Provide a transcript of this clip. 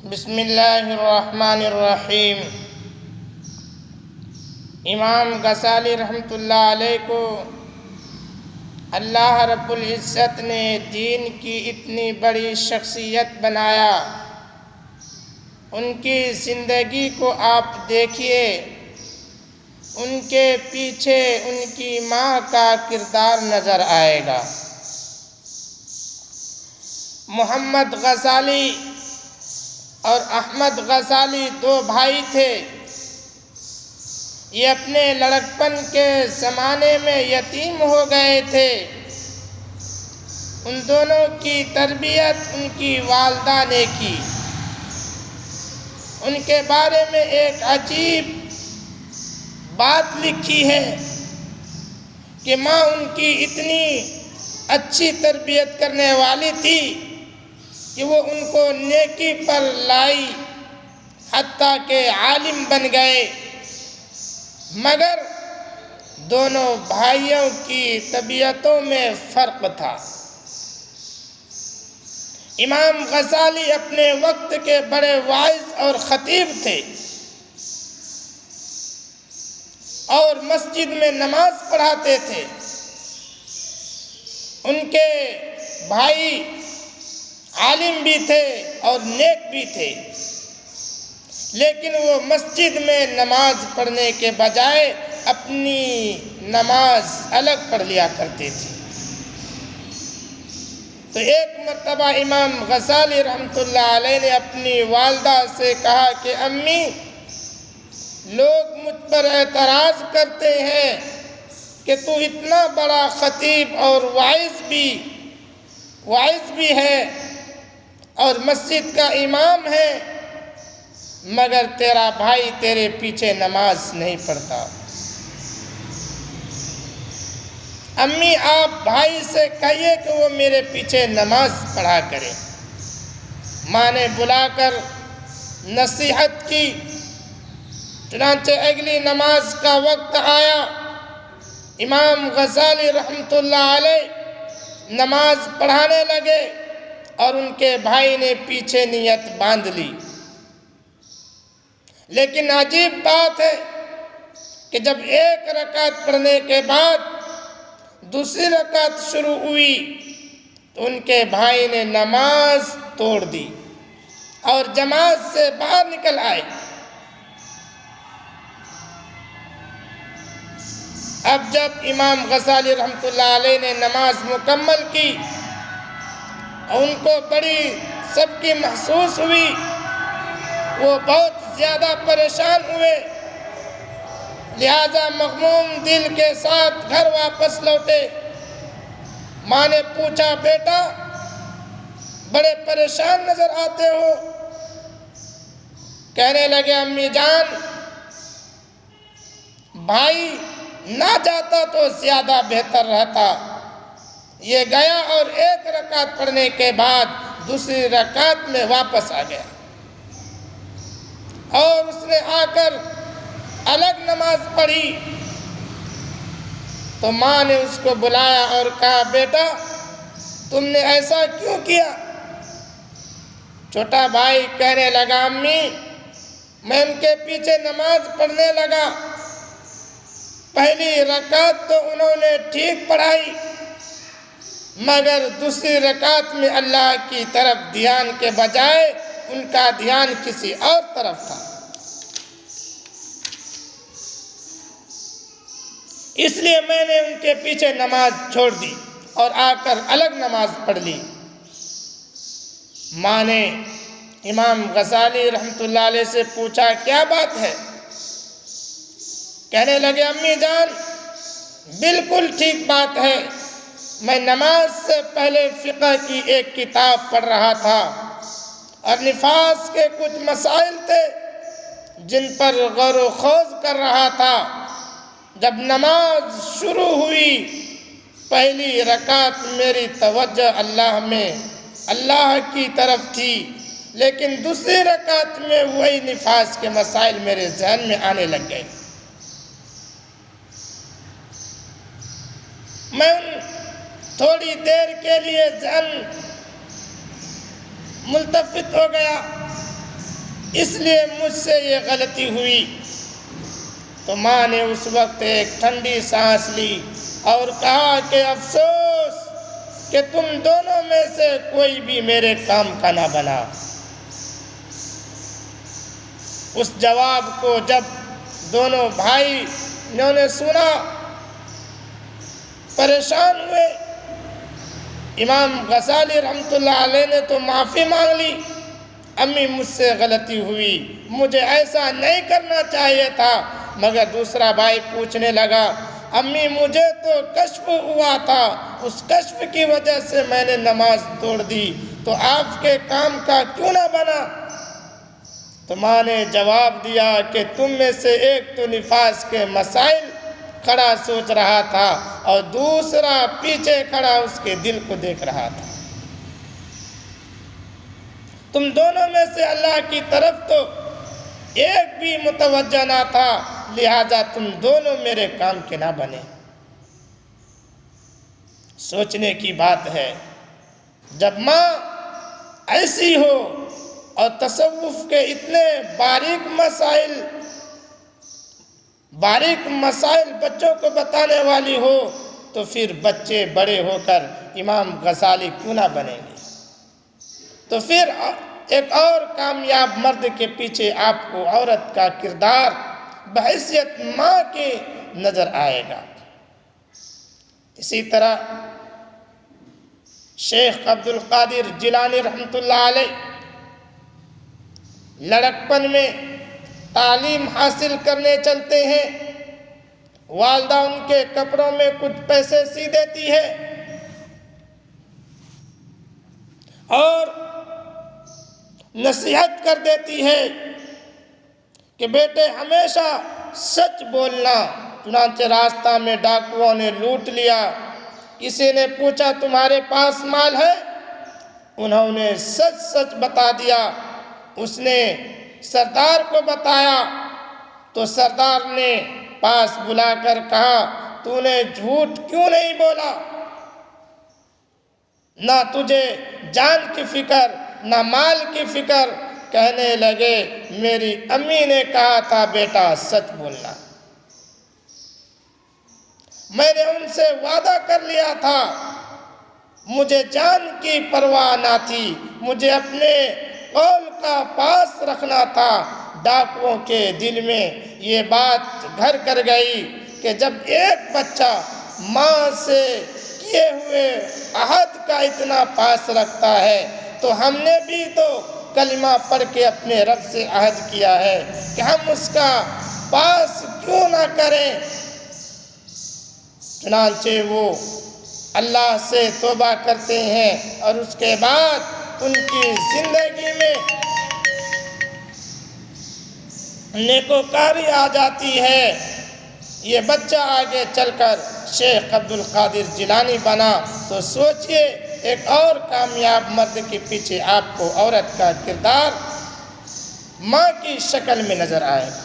بسم اللہ الرحمن الرحیم۔ امام غزالی رحمۃ اللہ علیہ کو اللہ رب العزت نے دین کی اتنی بڑی شخصیت بنایا۔ ان کی زندگی کو آپ دیکھیے، ان کے پیچھے ان کی ماں کا کردار نظر آئے گا۔ محمد غزالی اور احمد غزالی دو بھائی تھے۔ یہ اپنے لڑکپن کے زمانے میں یتیم ہو گئے تھے۔ ان دونوں کی تربیت ان کی والدہ نے کی۔ ان کے بارے میں ایک عجیب بات لکھی ہے کہ ماں ان کی اتنی اچھی تربیت کرنے والی تھی کہ وہ ان کو نیکی پر لائی، حتیٰ کہ عالم بن گئے، مگر دونوں بھائیوں کی طبیعتوں میں فرق تھا۔ امام غزالی اپنے وقت کے بڑے واعظ اور خطیب تھے اور مسجد میں نماز پڑھاتے تھے۔ ان کے بھائی عالم بھی تھے اور نیک بھی تھے، لیکن وہ مسجد میں نماز پڑھنے کے بجائے اپنی نماز الگ پڑھ لیا کرتے تھے۔ تو ایک مرتبہ امام غزالی رحمۃ اللہ علیہ نے اپنی والدہ سے کہا کہ امی، لوگ مجھ پر اعتراض کرتے ہیں کہ تو اتنا بڑا خطیب اور واعظ بھی ہے اور مسجد کا امام ہے، مگر تیرا بھائی تیرے پیچھے نماز نہیں پڑھتا۔ امی، آپ بھائی سے کہیے کہ وہ میرے پیچھے نماز پڑھا کرے۔ ماں نے بلا کر نصیحت کی۔ چنانچہ اگلی نماز کا وقت آیا۔ امام غزالی رحمۃ اللہ علیہ نماز پڑھانے لگے اور ان کے بھائی نے پیچھے نیت باندھ لی۔ لیکن عجیب بات ہے کہ جب ایک رکعت پڑھنے کے بعد دوسری رکعت شروع ہوئی تو ان کے بھائی نے نماز توڑ دی اور جماعت سے باہر نکل آئے۔ اب جب امام غزالی رحمۃ اللہ علیہ نے نماز مکمل کی، ان کو بڑی سبکی محسوس ہوئی، وہ بہت زیادہ پریشان ہوئے، لہذا مغموم دل کے ساتھ گھر واپس لوٹے۔ ماں نے پوچھا، بیٹا بڑے پریشان نظر آتے ہو؟ کہنے لگے، امی جان، بھائی نہ جاتا تو زیادہ بہتر رہتا، یہ گیا اور ایک رکعت پڑھنے کے بعد دوسری رکعت میں واپس آ گیا، اور اس نے آ کر الگ نماز پڑھی۔ تو ماں نے اس کو بلایا اور کہا، بیٹا تم نے ایسا کیوں کیا؟ چھوٹا بھائی کہنے لگا، امی میں ان کے پیچھے نماز پڑھنے لگا، پہلی رکعت تو انہوں نے ٹھیک پڑھائی، مگر دوسری رکعت میں اللہ کی طرف دھیان کے بجائے ان کا دھیان کسی اور طرف تھا، اس لیے میں نے ان کے پیچھے نماز چھوڑ دی اور آ کر الگ نماز پڑھ لی۔ ماں نے امام غزالی رحمۃ اللہ علیہ سے پوچھا، کیا بات ہے؟ کہنے لگے، امی جان بالکل ٹھیک بات ہے، میں نماز سے پہلے فقہ کی ایک کتاب پڑھ رہا تھا اور نفاس کے کچھ مسائل تھے جن پر غور و خوض کر رہا تھا۔ جب نماز شروع ہوئی، پہلی رکعت میری توجہ اللہ کی طرف تھی، لیکن دوسری رکعت میں وہی نفاس کے مسائل میرے ذہن میں آنے لگ گئے۔ میں تھوڑی دیر کے لیے ذہن ملتفت ہو گیا اس لیے مجھ سے یہ غلطی ہوئی۔ تو ماں نے اس وقت ایک ٹھنڈی سانس لی اور کہا کہ افسوس کہ تم دونوں میں سے کوئی بھی میرے کام کا نہ بنا۔ اس جواب کو جب دونوں بھائیوں نے سنا، پریشان ہوئے۔ امام غزالی رحمۃ اللہ علیہ نے تو معافی مانگ لی، امی مجھ سے غلطی ہوئی، مجھے ایسا نہیں کرنا چاہیے تھا۔ مگر دوسرا بھائی پوچھنے لگا، امی مجھے تو کشف ہوا تھا، اس کشف کی وجہ سے میں نے نماز توڑ دی، تو آپ کے کام کا کیوں نہ بنا؟ تو ماں نے جواب دیا کہ تم میں سے ایک تو نفاس کے مسائل کھڑا سوچ رہا تھا اور دوسرا پیچھے کھڑا اس کے دل کو دیکھ رہا تھا۔ تم دونوں میں سے اللہ کی طرف تو ایک بھی متوجہ نہ تھا، لہذا تم دونوں میرے کام کے نہ بنے۔ سوچنے کی بات ہے، جب ماں ایسی ہو اور تصوف کے اتنے باریک مسائل بچوں کو بتانے والی ہو، تو پھر بچے بڑے ہو کر امام غزالی کیوں نہ بنیں گے؟ تو پھر ایک اور کامیاب مرد کے پیچھے آپ کو عورت کا کردار بحیثیت ماں کے نظر آئے گا۔ اسی طرح شیخ عبد القادر جیلانی رحمۃ اللہ علیہ لڑکپن میں تعلیم حاصل کرنے چلتے ہیں، والدہ ان کے کپڑوں میں کچھ پیسے سی دیتی ہے اور نصیحت کر دیتی ہے کہ بیٹے ہمیشہ سچ بولنا۔ چنانچہ راستہ میں ڈاکوؤں نے لوٹ لیا، کسی نے پوچھا تمہارے پاس مال ہے؟ انہوں نے سچ بتا دیا۔ اس نے سردار کو بتایا تو سردار نے پاس بلا کر کہا، تو نے جھوٹ کیوں نہیں بولا؟ نہ تجھے جان کی فکر نہ مال کی فکر۔ کہنے لگے، میری امی نے کہا تھا بیٹا سچ بولنا، میں نے ان سے وعدہ کر لیا تھا، مجھے جان کی پرواہ نہ تھی، مجھے اپنے قول کا پاس رکھنا تھا۔ ڈاکوؤں کے دل میں یہ بات گھر کر گئی کہ جب ایک بچہ ماں سے کیے ہوئے عہد کا اتنا پاس رکھتا ہے تو ہم نے بھی تو کلمہ پڑھ کے اپنے رب سے عہد کیا ہے کہ ہم اس کا پاس کیوں نہ کریں۔ چنانچہ وہ اللہ سے توبہ کرتے ہیں اور اس کے بعد ان کی زندگی میں نیکوکاری آ جاتی ہے۔ یہ بچہ آگے چل کر شیخ عبد القادر جیلانی بنا، تو سوچئے ایک اور کامیاب مرد کے پیچھے آپ کو عورت کا کردار ماں کی شکل میں نظر آئے گا۔